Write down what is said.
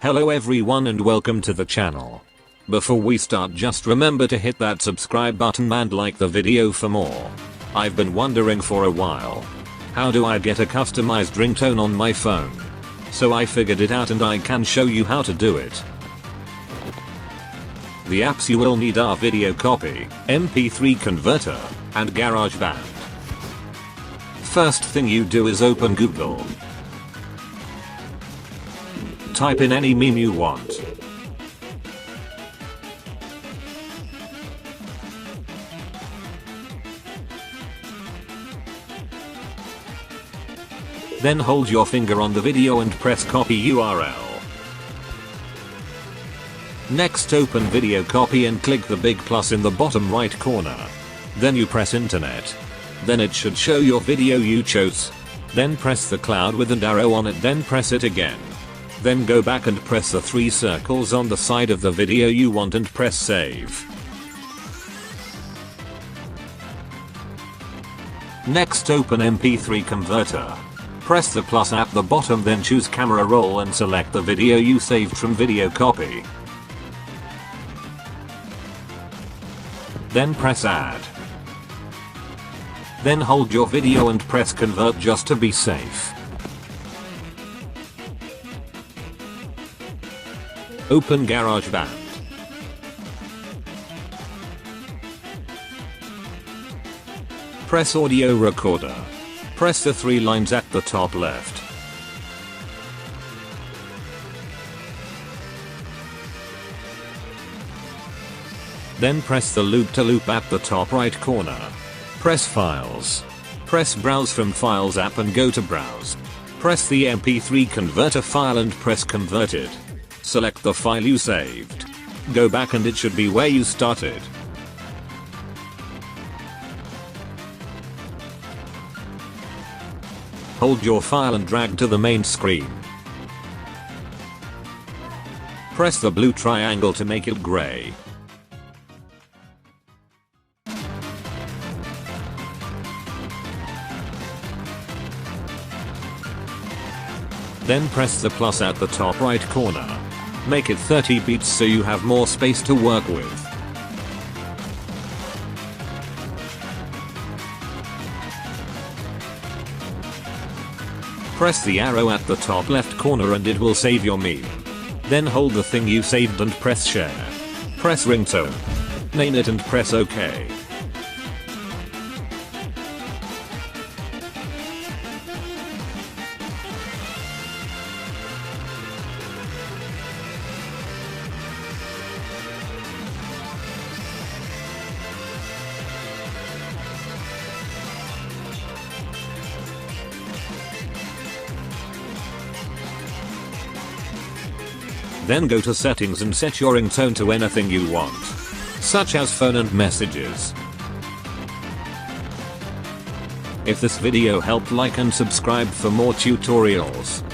Hello everyone and welcome to the channel. Before we start, just remember to hit that subscribe button and like the video for more. I've been wondering for a while, how do I get a customized ringtone on my phone? So I figured it out and I can show you how to do it. The apps you will need are Video Copy, MP3 Converter, and GarageBand. First thing you do is open Google. Type in any meme you want. Then hold your finger on the video and press copy URL. Next open Video Copy and click the big plus in the bottom right corner. Then you press internet. Then it should show your video you chose. Then press the cloud with an arrow on it, then press it again. Then go back and press the 3 circles on the side of the video you want and press save. Next open MP3 Converter. Press the plus at the bottom, then choose camera roll and select the video you saved from Video Copy. Then press add. Then hold your video and press convert just to be safe. Open GarageBand. Press audio recorder. Press the 3 lines at the top left. Then press the loop to loop at the top right corner. Press Files. Press Browse from Files app and go to Browse. Press the MP3 Converter file and press Converted. Select the file you saved. Go back and it should be where you started. Hold your file and drag to the main screen. Press the blue triangle to make it gray. Then press the plus at the top right corner. Make it 30 beats so you have more space to work with. Press the arrow at the top left corner and it will save your meme. Then hold the thing you saved and press share. Press ringtone. Name it and press OK. Then go to settings and set your ringtone to anything you want, such as phone and messages. If this video helped, like and subscribe for more tutorials.